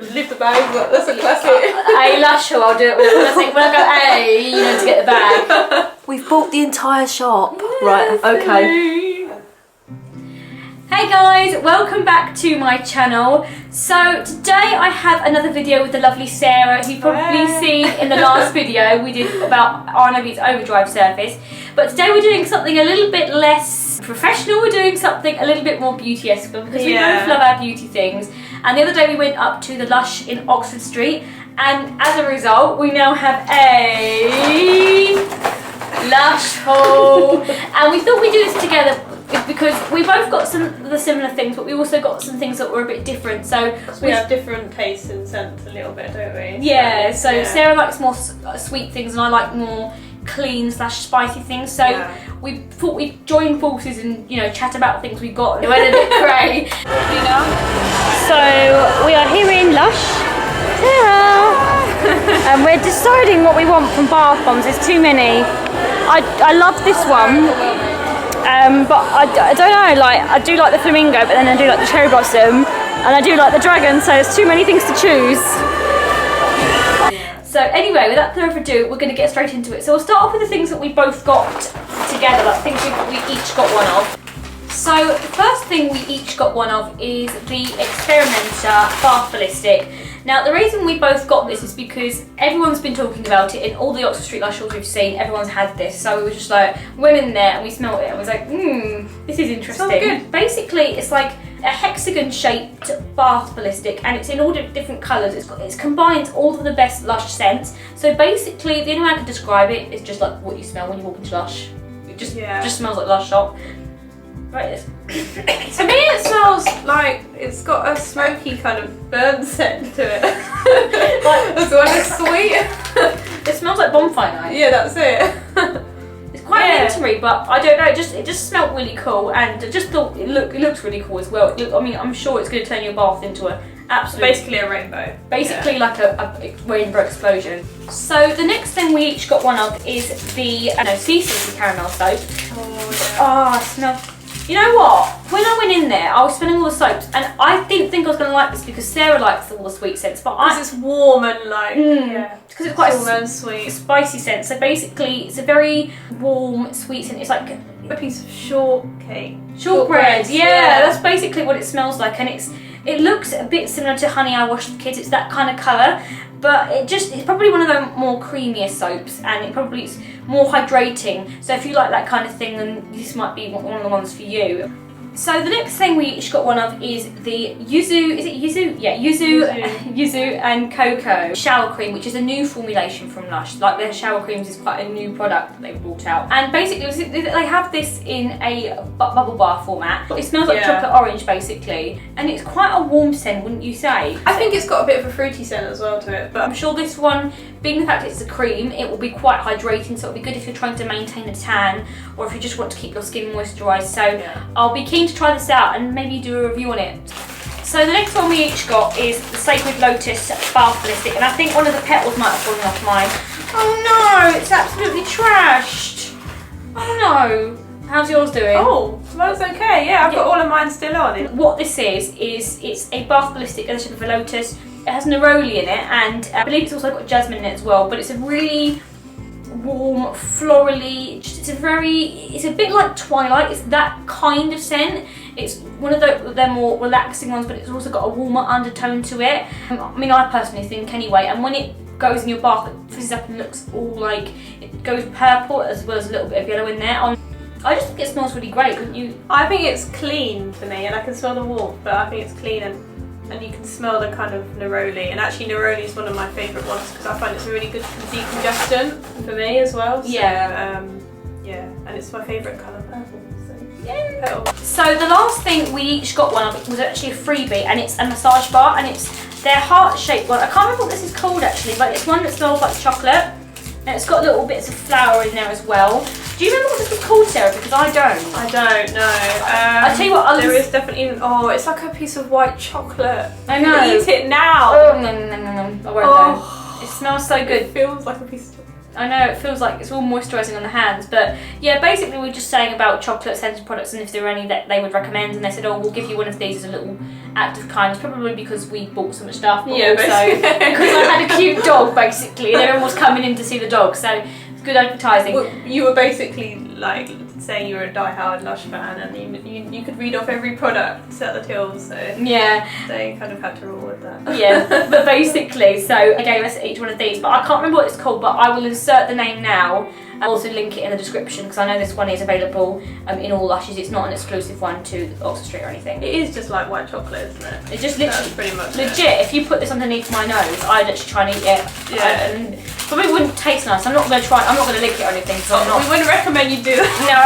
Leave the bag, but that's it. A Lush haul, I'll do it when I go A, you know, to get the bag. We've bought the entire shop. Right, okay. Hey guys, welcome back to my channel. So today I have another video with the lovely Sarah, who you've probably seen in the last video we did about RNOB's overdrive surface. But today we're doing something a little bit less professional, we're doing something a little bit more beauty-esque because we both love our beauty things. And the other day we went up to the Lush in Oxford Street, and as a result we now have a Lush haul. And we thought we'd do this together because we both got some of the similar things, but we also got some things that were a bit different. So we have different tastes and scents a little bit, don't we? Yeah, so Sarah likes more sweet things and I like more clean / spicy things. So we thought we'd join forces and, you know, chat about things we got and went a bit grey. So we are here in Lush. And we're deciding what we want from bath bombs. There's too many. I love this one. But I don't know, like, I do like the flamingo, but then I do like the cherry blossom, and I do like the dragon, so there's too many things to choose. So anyway, without further ado, we're going to get straight into it. So we'll start off with the things that we both got together, like things we each got one of. So the first thing we each got one of is the Experimenter Bath Ballistic. Now the reason we both got this is because everyone's been talking about it in all the Oxford Street Lush hauls we've seen. Everyone's had this, so we were just like, went in there and we smelled it and was like, this is interesting. Sounds good. Basically, it's like a hexagon-shaped bath ballistic, and it's in all different colours. It's combines all of the best Lush scents. So basically, the only way I can describe it is just like what you smell when you walk into Lush. It just smells like Lush shop. Right. To me it smells like it's got a smoky kind of burn scent to it. Like, as well as sweet. It smells like bonfire night. Yeah, that's it. It's quite wintry, but I don't know, it just smelled really cool, and I just thought it looks really cool as well. I mean, I'm sure it's going to turn your bath into a absolute... Basically a rainbow. Basically like a rainbow explosion. So the next thing we each got one of is the sea salt caramel soap. Oh, it smells... You know what? When I went in there, I was smelling all the soaps, and I didn't think I was going to like this because Sarah likes all the sweet scents, but because it's warm and like because it's quite warm and sweet, spicy scent. So basically, it's a very warm, sweet scent. It's like a piece of shortcake, shortbread. Yeah, that's basically what it smells like, and it looks a bit similar to Honey I Washed the Kids. It's that kind of colour, but it's probably one of the more creamier soaps, and it probably is more hydrating. So if you like that kind of thing, then this might be one of the ones for you. So the next thing we each got one of is the Yuzu, is it Yuzu? Yeah, Yuzu and Cocoa shower cream, which is a new formulation from Lush. Like, their shower creams is quite a new product that they've brought out. And basically they have this in a bubble bar format. It smells like chocolate orange basically, and it's quite a warm scent, wouldn't you say? I think it's got a bit of a fruity scent as well to it, but I'm sure this one, being the fact it's a cream, it will be quite hydrating, so it'll be good if you're trying to maintain a tan or if you just want to keep your skin moisturised. So I'll be keen to try this out and maybe do a review on it. So the next one we each got is the Sacred Lotus Bath Ballistic, and I think one of the petals might have fallen off mine. Oh no, it's absolutely trashed. Oh no. How's yours doing? Oh, mine's okay, yeah, I've got all of mine still on. What this is it's a bath ballistic in the shape of a lotus. It has neroli in it, and I believe it's also got jasmine in it as well, but it's a really warm, florally, it's a bit like Twilight. It's that kind of scent. It's one of their more relaxing ones, but it's also got a warmer undertone to it. I mean, I personally think anyway, and when it goes in your bath, it fizzes up and looks all like, it goes purple as well as a little bit of yellow in there. I just think it smells really great, wouldn't you? I think it's clean for me, and I can smell the warmth, but I think it's clean, and you can smell the kind of neroli, and actually neroli is one of my favourite ones because I find it's a really good decongestant for me as well. So, yeah, and it's my favourite colour, purple. So the last thing we each got one of was actually a freebie, and it's a massage bar, and it's their heart-shaped one. I can't remember what this is called actually, but it's one that smells like chocolate, and it's got little bits of flour in there as well. Do you remember what this was called, Sarah? Because I don't. I don't know. I'll tell you what, there is definitely, it's like a piece of white chocolate. I know. Eat it now. Oh, no. I won't know. It smells so good. It feels like a piece of chocolate. I know, it feels like it's all moisturising on the hands, but yeah, basically we were just saying about chocolate scented products and if there are any that they would recommend, and they said, oh, we'll give you one of these as a little act of kindness, probably because we bought so much stuff, but also because I had a cute dog basically, and everyone was coming in to see the dog, so it's good advertising. Well, you were basically like saying you were a die-hard Lush fan, and you could read off every product at the till, so yeah, they kind of had to roll with that. Yeah, but basically, so they gave us each one of these, but I can't remember what it's called, but I will insert the name now. I'll also link it in the description because I know this one is available in all Lushes. It's not an exclusive one to Oxford Street or anything. It is just like white chocolate, isn't it? It's just literally That's pretty much legit. it. If you put this underneath my nose, I'd actually try and eat it. Yeah. And probably wouldn't taste nice. I'm not going to try. I'm not going to lick it or anything. So We wouldn't recommend you do that. No.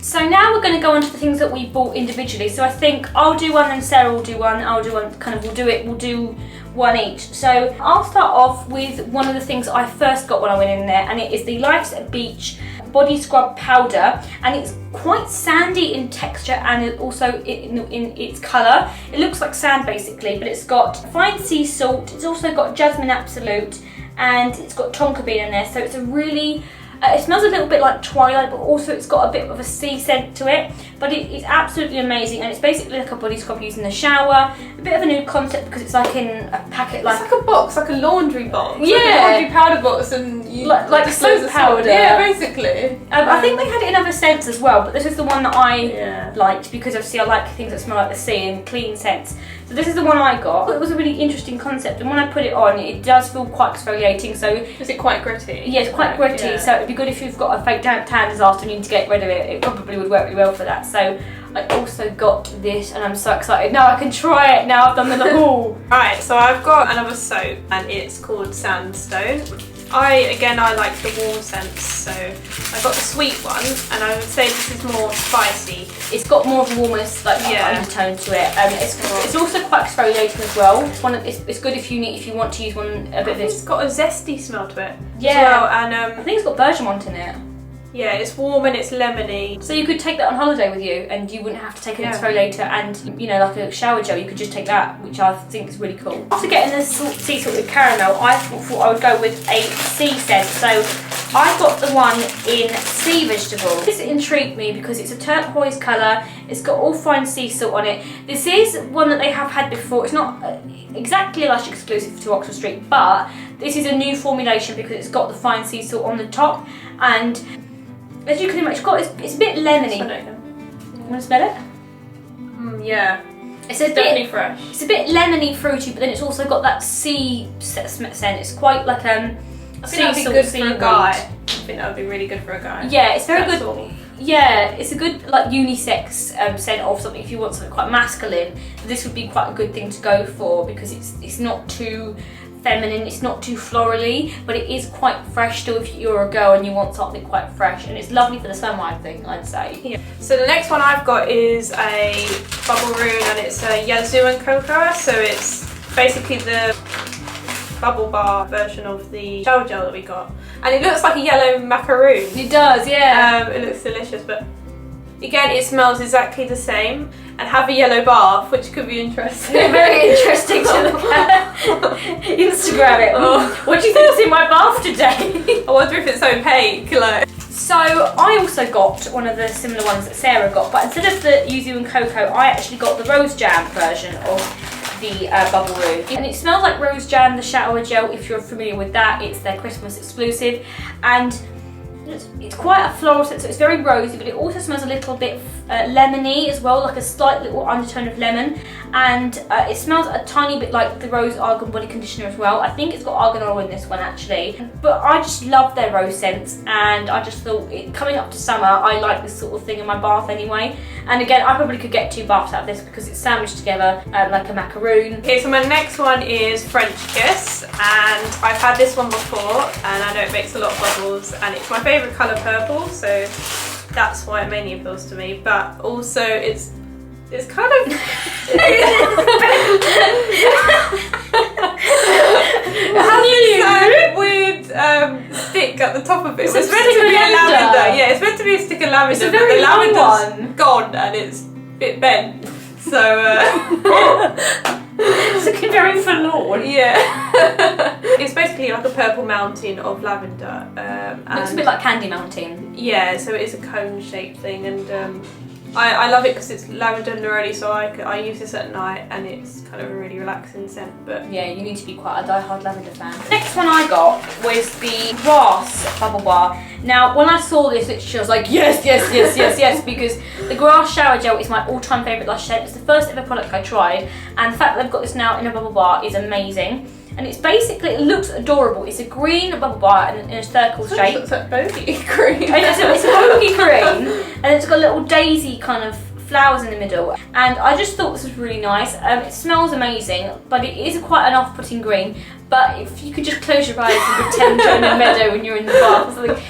So now we're going to go on to the things that we bought individually. So I think I'll do one, then Sarah will do one. I'll do one. Kind of, we'll do one each. So I'll start off with one of the things I first got when I went in there, and it is the Life's Beach body scrub powder, and it's quite sandy in texture and it also in its colour. It looks like sand basically, but it's got fine sea salt, it's also got jasmine absolute, and it's got tonka bean in there, so it's a really it smells a little bit like Twilight, but also it's got a bit of a sea scent to it, but it's absolutely amazing, and it's basically like a body scrub used in the shower. A bit of a new concept because it's like in a packet, It's like a box, like a laundry box. Yeah. Like a laundry powder box, and you like soap powder. Yeah, basically. I think they had it in other scents as well, but this is the one that I Yeah. liked because obviously I like things that smell like the sea and clean scents. So this is the one I got. It was a really interesting concept, and when I put it on, it does feel quite exfoliating. So Is it quite gritty? yeah, it's quite gritty. Yeah. So it'd be good if you've got a fake tan disaster and you need to get rid of it. It probably would work really well for that. So I also got this, and I'm so excited. Now I can try it. Now I've done the haul. Right, so I've got another soap, and it's called Sandstone. I like the warm scents, so I got the sweet one, and I would say this is more spicy. It's got more of a warmest undertone to it. It's also quite exfoliating as well. It's good if you want to use one a bit of this. It's got a zesty smell to it. Yeah. As well, and I think it's got bergamot in it. yeah, it's warm and it's lemony. So you could take that on holiday with you, and you wouldn't have to take an exfoliator and like a shower gel. You could just take that, which I think is really cool. After getting the sea salted caramel, I thought I would go with a sea scent. So I got the one in sea vegetable. This intrigued me because it's a turquoise colour. It's got all fine sea salt on it. This is one that they have had before. It's not exactly a Lush exclusive to Oxford Street, but this is a new formulation because it's got the fine sea salt on the top, and as you can imagine, it's a bit lemony. You want to smell it? Yeah. It's definitely fresh. It's a bit lemony, fruity, but then it's also got that sea scent. It's quite like I think that'd be good for a guy. I think that would be really good for a guy. Yeah, it's very That good. sort of- Yeah, it's a good like unisex scent of something. If you want something quite masculine, this would be quite a good thing to go for because it's not too feminine, it's not too florally, but it is quite fresh still if you're a girl and you want something quite fresh, and it's lovely for the summer, I think, I'd say. Yeah. So the next one I've got is a Bubble Rune, and it's a Yazoo and Cocoa, so it's basically the bubble bar version of the shower gel that we got. And it looks like a yellow macaroon. It does, yeah. It looks delicious, but again, it smells exactly the same and have a yellow bath, which could be interesting. Very interesting to look at. Instagram it. Oh. What do you think's in my bath today? I wonder if it's opaque. Like. So I also got one of the similar ones that Sarah got, but instead of the Yuzu and Cocoa, I actually got the Rose Jam version of the Bubble Room. And it smells like Rose Jam, the shower gel, if you're familiar with that. It's their Christmas exclusive. And it's quite a floral scent, so it's very rosy, but it also smells a little bit lemony as well, like a slight little undertone of lemon. And it smells a tiny bit like the Rose Argan body conditioner as well. I think it's got argan oil in this one actually. But I just love their rose scents, and I just thought, coming up to summer, I like this sort of thing in my bath anyway. And again, I probably could get 2 baths out of this because it's sandwiched together like a macaroon. Okay, so my next one is French Kiss, and I've had this one before, and I know it makes a lot of bubbles, and it's my favourite colour, purple, so that's why it mainly appeals to me. But also it's kind of it has a weird stick at the top of it. It's It's a meant to stick be of a lavender. lavender. Yeah, it's meant to be a stick of lavender, It's a but very the long lavender's one. gone and it's a bit bent. So It's looking very forlorn. yeah. It's basically basically like a purple mountain of lavender. Looks a bit like Candy Mountain. Yeah, so it is a cone-shaped thing, and I love it because it's lavender and neroli, so I use this at night, and it's kind of a really relaxing scent. But yeah, you need to be quite a die-hard lavender fan. The next one I got was the Grass Bubble Bar. Now, when I saw this, literally, I was like, yes, yes, yes, yes, yes, because the Grass Shower Gel is my all-time favourite Lush scent. It's the first ever product I tried, and the fact that they've got this now in a bubble bar is amazing. And it's basically, it looks adorable. It's a green bubble bar in a circle shape. It's like bogey green. It's a bogey green, and it's got little daisy kind of flowers in the middle. And I just thought this was really nice. It smells amazing, but it is quite an off-putting green. But if you could just close your eyes and pretend you're in a meadow when you're in the bath or something.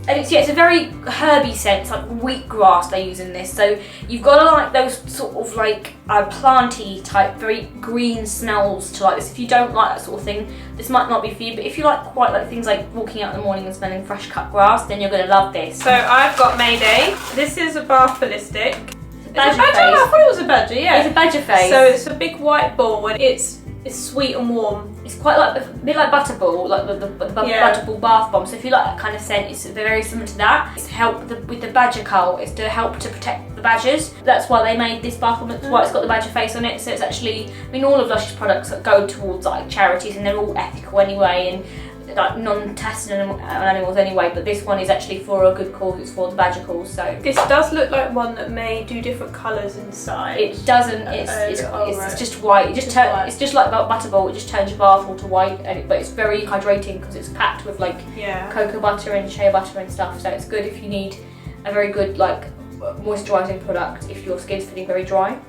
And it's a very herby scent, it's like wheatgrass they use in this. So you've got to like those sort of like planty type, very green smells to like this. If you don't like that sort of thing, this might not be for you. But if you like quite like things like walking out in the morning and smelling fresh cut grass, then you're going to love this. So I've got Mayday. This is a bath ballistic. Badger face. I thought it was a badger, yeah. It's a badger face. So it's a big white ball, and it's sweet and warm. It's quite like a bit like Butterball, like the Butterball bath bomb. So if you like that kind of scent, it's very similar to that. It's to help with the badger cull. It's to help to protect the badgers. That's why they made this bath bomb. That's why it's got the badger face on it. So it's actually, I mean, all of Lush's products go towards like charities, and they're all ethical anyway, and like non-tested on animals anyway, but this one is actually for a good cause. It's for the badger cause. So this does look like one that may do different colours inside. It doesn't. It's just white. It's just like Butterball. It just turns your bath all to white, but it's very hydrating because it's packed with like cocoa butter and shea butter and stuff. So it's good if you need a very good like moisturising product if your skin's feeling very dry.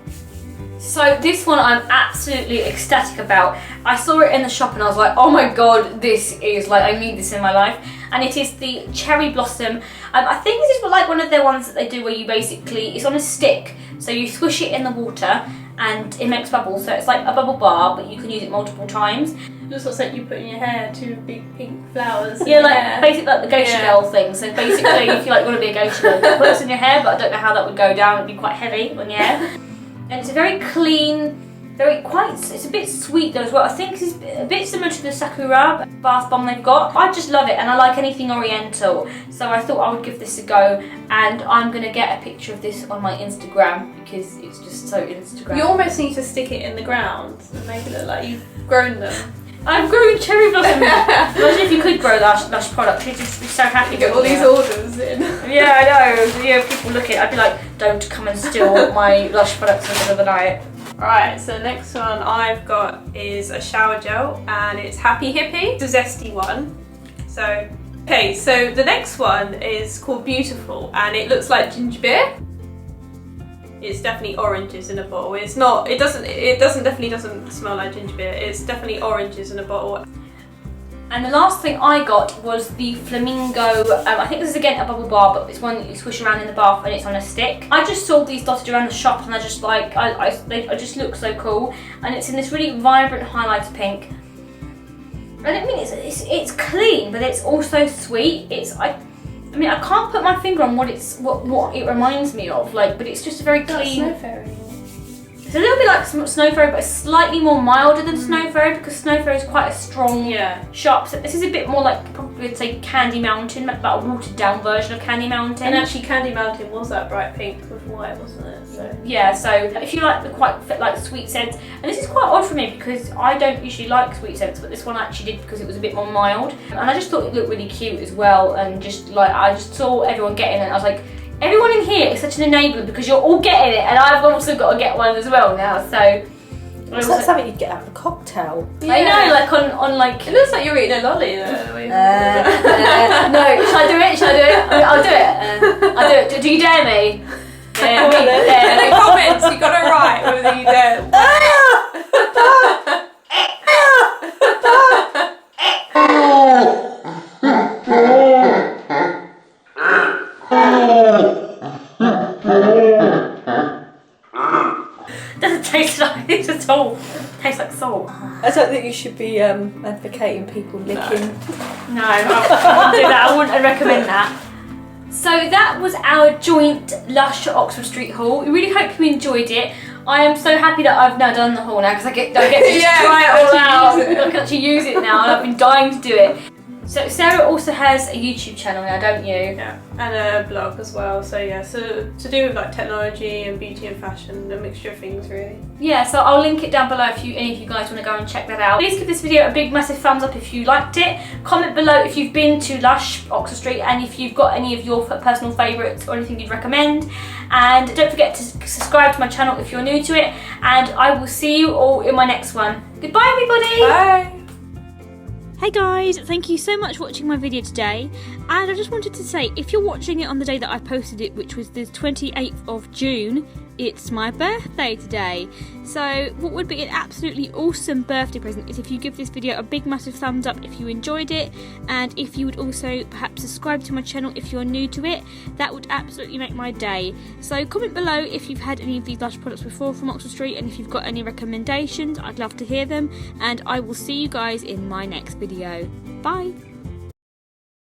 So this one I'm absolutely ecstatic about. I saw it in the shop and I was like, oh my god, this is like, I need this in my life. And it is the Cherry Blossom. I think this is like one of their ones that they do where you basically, it's on a stick. So you squish it in the water and it makes bubbles. So it's like a bubble bar, but you can use it multiple times. It just looks like you put in your hair two big pink flowers. Yeah, like basically like the geisha girl thing. So basically if you like want to be a geisha girl, you can put this in your hair, but I don't know how that would go down. It'd be quite heavy on your hair. And it's a very clean, it's a bit sweet though as well. I think it's a bit similar to the Sakura bath bomb they've got. I just love it, and I like anything oriental. So I thought I would give this a go, and I'm going to get a picture of this on my Instagram because it's just so Instagram. You almost need to stick it in the ground and make it look like you've grown them. I've grown cherry blossom. Imagine if you could grow Lush products, you'd just be so happy. You get all these orders in. Yeah, I know. Yeah, people look at it, I'd be like, don't come and steal my Lush products in the middle of the night. Right, so the next one I've got is a shower gel, and it's Happy Hippie. It's a zesty one. So, okay, so the next one is called Beautiful, and it looks like ginger beer. It's definitely oranges in a bottle. It's not, it definitely doesn't smell like ginger beer. It's definitely oranges in a bottle. And the last thing I got was the Flamingo, I think this is again a bubble bar, but it's one that you squish around in the bath and it's on a stick. I just saw these dotted around the shop and I just like, they just look so cool. And it's in this really vibrant highlighter pink. I don't mean it's clean, but it's also sweet. I mean, I can't put my finger on what it reminds me of, like, but it's just a very clean. Snow Fairy. It's a little bit like Snow Fairy, but it's slightly more milder than Snow Fairy because Snow Fairy is quite a strong, sharp. So this is a bit more like probably I'd say Candy Mountain, about a watered down version of Candy Mountain. And actually, Candy Mountain was that bright pink with white, wasn't it? So yeah. So if you like the quite like sweet scents, and this is quite odd for me because I don't usually like sweet scents, but this one I actually did because it was a bit more mild, and I just thought it looked really cute as well. And just like I just saw everyone getting it, and I was like, everyone in here is such an enabler because you're all getting it, and I've also got to get one as well now. So it's like something you'd get out of a cocktail. Yeah. I know, like on like. It looks like you're eating a lolly though. No, shall I do it? Shall I do it? I'll do it. I'll do it. Do you dare me? Yeah, in the comments, you got to write whether you dare. Doesn't taste like this at all. Tastes like salt. I don't think you should be advocating people licking. No, I wouldn't do that. I wouldn't recommend that. So that was our joint Lush Oxford Street haul. We really hope you enjoyed it. I am so happy that I've now done the haul now because I get to just try it all out. I can to use it now, and I've been dying to do it. So Sarah also has a YouTube channel now, don't you? Yeah, and a blog as well. So yeah, so to do with like technology and beauty and fashion, a mixture of things really. Yeah, so I'll link it down below if any of you guys want to go and check that out. Please give this video a big massive thumbs up if you liked it. Comment below if you've been to Lush Oxford Street and if you've got any of your personal favourites or anything you'd recommend. And don't forget to subscribe to my channel if you're new to it. And I will see you all in my next one. Goodbye everybody! Bye! Hey guys, thank you so much for watching my video today, and I just wanted to say, if you're watching it on the day that I posted it, which was the 28th of June, it's my birthday today. So what would be an absolutely awesome birthday present is if you give this video a big massive thumbs up if you enjoyed it, and if you would also perhaps subscribe to my channel if you're new to it. That would absolutely make my day. So comment below if you've had any of these Lush products before from Oxford Street, and if you've got any recommendations, I'd love to hear them, and I will see you guys in my next video. Bye!